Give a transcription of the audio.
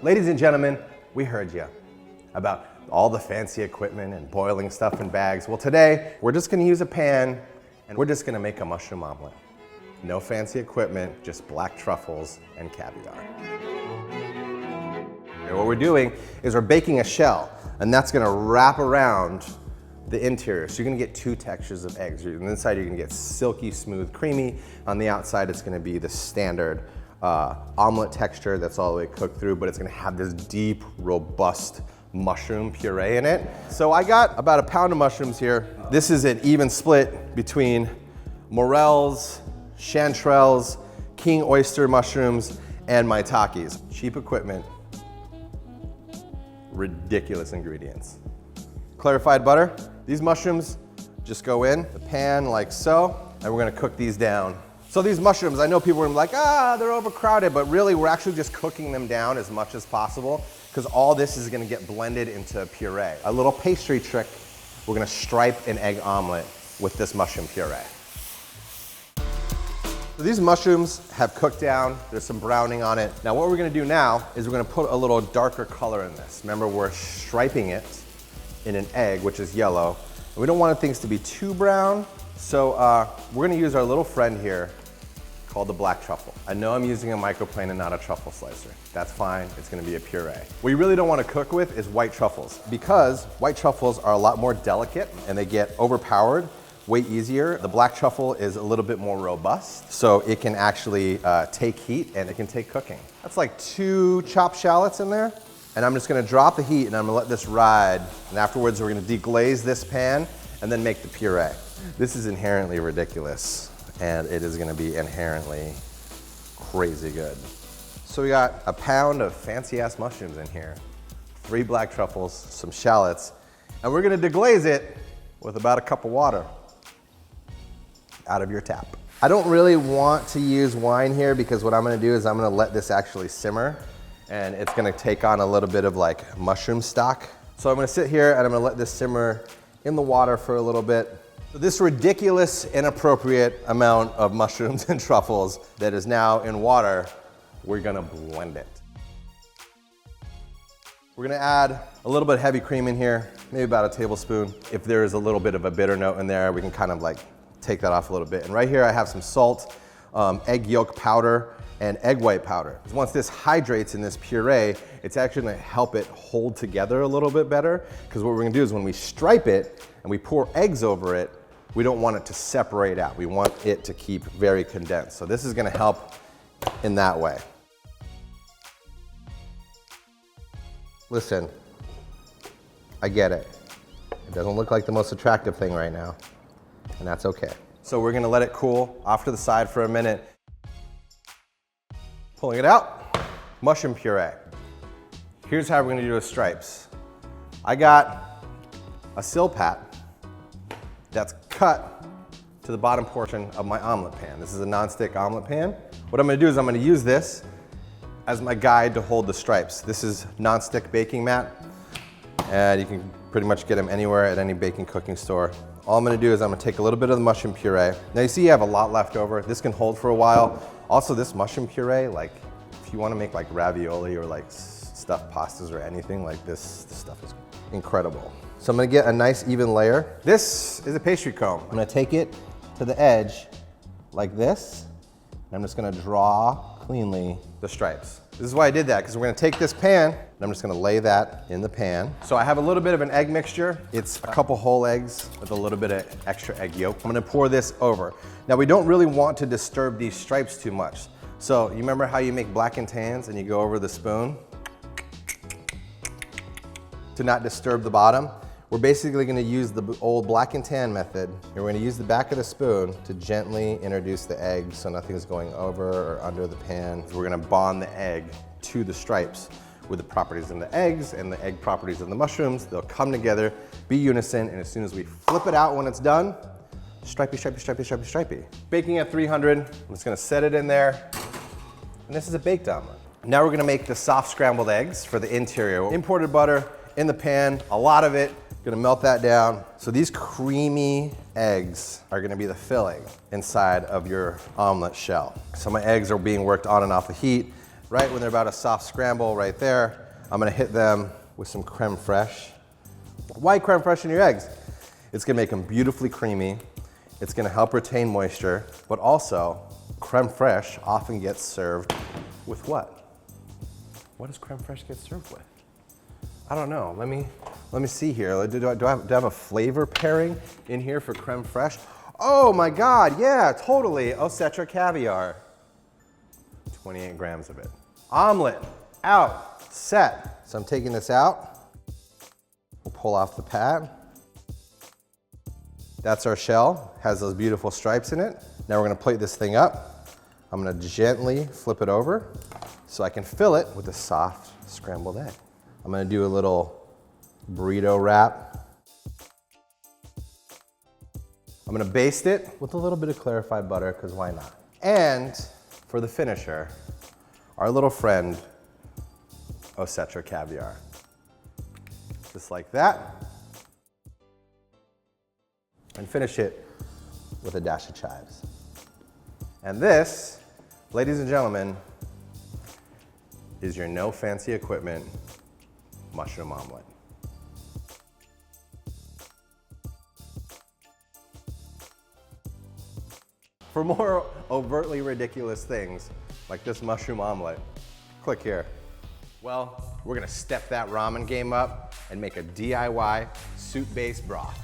Ladies and gentlemen, we heard you about all the fancy equipment and boiling stuff in bags. Well, today we're just gonna use a pan and we're just gonna make a mushroom omelet. No fancy equipment, just black truffles and caviar. And what we're doing is we're baking a shell, and that's gonna wrap around the interior. So you're gonna get two textures of eggs. On the inside, you're gonna get silky, smooth, creamy. On the outside, it's gonna be the standard omelet texture that's all the way cooked through, but it's gonna have this deep, robust mushroom puree in it. So I got about a pound of mushrooms here. This is an even split between morels, chanterelles, king oyster mushrooms, and maitakes. Cheap equipment, ridiculous ingredients. Clarified butter. These mushrooms just go in the pan like so, and we're gonna cook these down. So these mushrooms, I know people are like, they're overcrowded, but really we're actually just cooking them down as much as possible because all this is gonna get blended into puree. A little pastry trick, we're gonna stripe an egg omelet with this mushroom puree. So these mushrooms have cooked down, there's some browning on it. Now what we're gonna do now is we're gonna put a little darker color in this. Remember, we're striping it in an egg, which is yellow. And we don't want things to be too brown, so we're gonna use our little friend here called the black truffle. I know I'm using a microplane and not a truffle slicer. That's fine, it's gonna be a puree. What you really don't wanna cook with is white truffles because white truffles are a lot more delicate and they get overpowered way easier. The black truffle is a little bit more robust, so it can actually take heat and it can take cooking. That's like 2 chopped shallots in there. And I'm just gonna drop the heat and I'm gonna let this ride. And afterwards we're gonna deglaze this pan and then make the puree. This is inherently ridiculous and it is gonna be inherently crazy good. So we got a pound of fancy ass mushrooms in here, 3 black truffles, some shallots, and we're gonna deglaze it with about a cup of water out of your tap. I don't really want to use wine here because what I'm gonna do is I'm gonna let this actually simmer and it's gonna take on a little bit of like mushroom stock. So I'm gonna sit here and I'm gonna let this simmer in the water for a little bit. So this ridiculous, inappropriate amount of mushrooms and truffles that is now in water, we're gonna blend it. We're gonna add a little bit of heavy cream in here, maybe about a tablespoon. If there is a little bit of a bitter note in there, we can kind of like take that off a little bit. And right here I have some salt, egg yolk powder, and egg white powder. Once this hydrates in this puree, it's actually gonna help it hold together a little bit better, because what we're gonna do is when we stripe it and we pour eggs over it, we don't want it to separate out. We want it to keep very condensed. So this is gonna help in that way. Listen, I get it. It doesn't look like the most attractive thing right now, and that's okay. So we're gonna let it cool off to the side for a minute. Pulling it out, mushroom puree. Here's how we're gonna do the stripes. I got a silpat that's cut to the bottom portion of my omelet pan. This is a non-stick omelet pan. What I'm gonna do is I'm gonna use this as my guide to hold the stripes. This is non-stick baking mat, and you can pretty much get them anywhere at any baking cooking store. All I'm gonna do is I'm gonna take a little bit of the mushroom puree. Now you see you have a lot left over. This can hold for a while. Also this mushroom puree, like if you wanna make like ravioli or like stuffed pastas or anything like this stuff is incredible. So I'm gonna get a nice even layer. This is a pastry comb. I'm gonna take it to the edge like this, and I'm just gonna draw cleanly the stripes. This is why I did that, because we're gonna take this pan, and I'm just gonna lay that in the pan. So I have a little bit of an egg mixture. It's a couple whole eggs with a little bit of extra egg yolk. I'm gonna pour this over. Now we don't really want to disturb these stripes too much. So you remember how you make black and tans and you go over the spoon? To not disturb the bottom, we're basically gonna use the old black and tan method, and we're gonna use the back of the spoon to gently introduce the egg so nothing's going over or under the pan. We're gonna bond the egg to the stripes with the properties in the eggs and the egg properties in the mushrooms. They'll come together, be unison, and as soon as we flip it out when it's done, stripey, stripey, stripey, stripey, stripey. Baking at 300, I'm just gonna set it in there, and this is a baked omelet. Now we're gonna make the soft scrambled eggs for the interior. Imported butter in the pan, a lot of it. Gonna melt that down. So these creamy eggs are gonna be the filling inside of your omelet shell. So my eggs are being worked on and off the heat. right when they're about a soft scramble right there, I'm gonna hit them with some creme fraiche. Why creme fraiche in your eggs? It's gonna make them beautifully creamy. It's gonna help retain moisture, but also creme fraiche often gets served with what? What does creme fraiche get served with? I don't know. Let me see here. Do I have a flavor pairing in here for creme fraiche? Oh my God, yeah, totally. Omelette caviar. 28 grams of it. Omelette, out, set. So I'm taking this out. We'll pull off the pad. That's our shell, has those beautiful stripes in it. Now we're gonna plate this thing up. I'm gonna gently flip it over so I can fill it with a soft scrambled egg. I'm gonna do a little burrito wrap. I'm gonna baste it with a little bit of clarified butter, because why not? And for the finisher, our little friend, Omelette caviar. Just like that. And finish it with a dash of chives. And this, ladies and gentlemen, is your no fancy equipment mushroom omelet. For more overtly ridiculous things, like this mushroom omelet, click here. Well, we're gonna step that ramen game up and make a DIY soup-based broth.